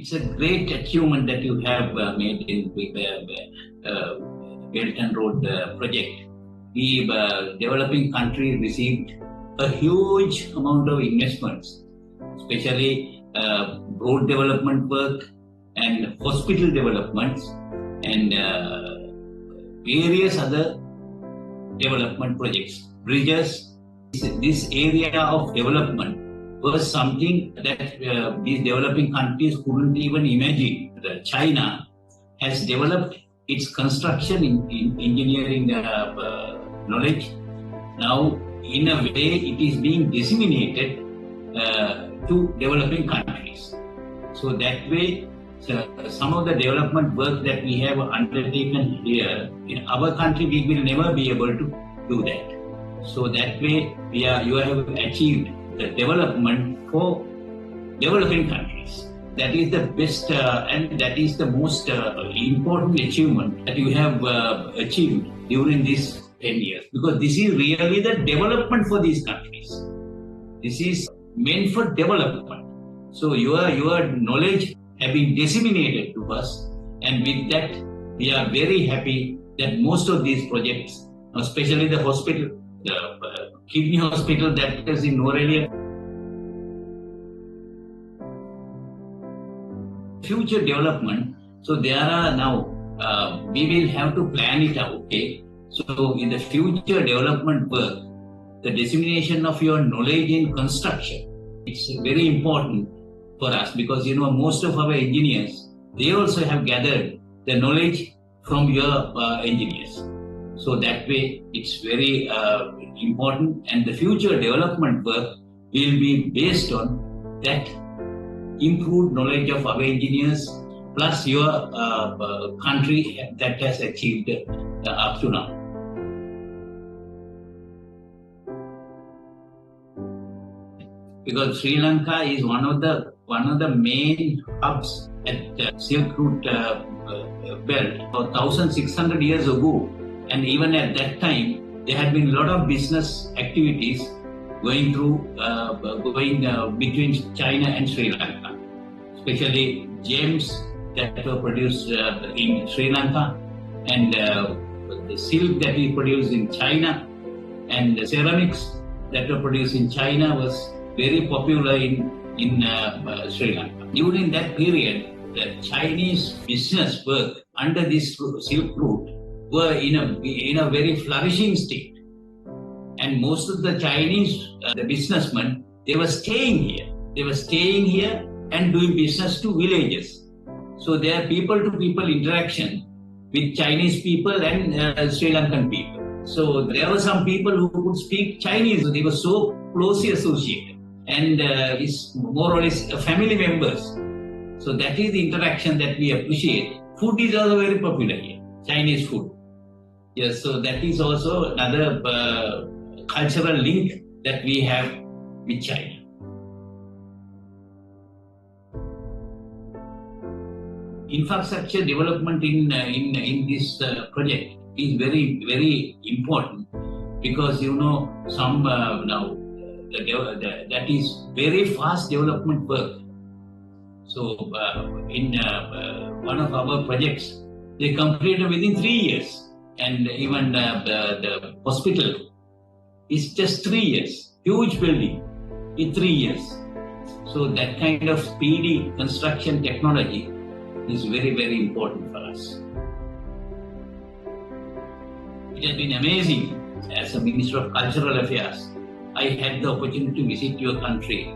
It's a great achievement that you have made in Belt and Road project. The developing country received a huge amount of investments, especially road development work and hospital developments and various other development projects, bridges. This area of development was something that these developing countries couldn't even imagine. China has developed its construction in engineering knowledge. Now, in a way, it is being disseminated to developing countries. So that way, some of the development work that we have undertaken here in our country, we will never be able to do that. So that way, you have achieved the development for developing countries. That is the best and that is the most important achievement that you have achieved during these 10 years. Because this is really the development for these countries. This is meant for development. So your knowledge have been disseminated to us, and with that, we are very happy that most of these projects, especially the hospital, the kidney hospital that is in Norelia, future development. So there are now, we will have to plan it out. Okay? So in the future development work, the dissemination of your knowledge in construction, it's very important for us because, most of our engineers, they also have gathered the knowledge from your engineers. So that way, it's very important, and the future development work will be based on that improved knowledge of our engineers plus your country that has achieved up to now. Because Sri Lanka is one of the main hubs at the Silk Route belt 1,600 years ago. And even at that time, there had been a lot of business activities going between China and Sri Lanka, especially gems that were produced in Sri Lanka, and the silk that we produced in China, and the ceramics that were produced in China was very popular in Sri Lanka. During that period, the Chinese business work under this Silk Route were in a very flourishing state. And most of the Chinese, the businessmen, they were staying here. They were staying here and doing business to villages. So there are people-to-people interaction with Chinese people and Sri Lankan people. So there were some people who could speak Chinese. They were so closely associated. And it's more or less family members. So that is the interaction that we appreciate. Food is also very popular here, Chinese food. Yes, so that is also another cultural link that we have with China. Infrastructure development in this project is very, very important because some now that is very fast development work. So in one of our projects, they completed within 3 years. And even the hospital is just 3 years. Huge building in 3 years. So that kind of speedy construction technology is very, very important for us. It has been amazing. As a Minister of Cultural Affairs, I had the opportunity to visit your country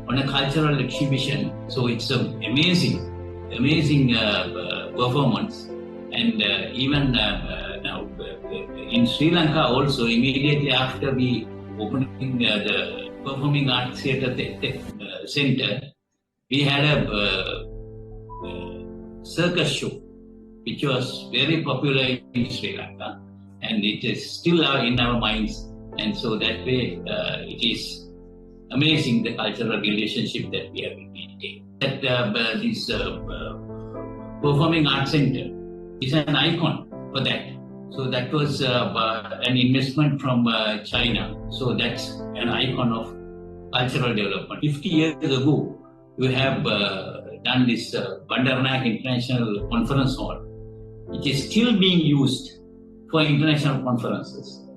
on a cultural exhibition. So it's an amazing performance. And even now in Sri Lanka also, immediately after we opening the Performing Arts Theatre Center, we had a circus show, which was very popular in Sri Lanka, and it is still in our minds. And so that way, it is amazing the cultural relationship that we have maintained. That this Performing Arts Center is an icon for that. So that was an investment from China. So that's an icon of cultural development. 50 years ago, you have done this Bandaranaike International Conference Hall, which is still being used for international conferences.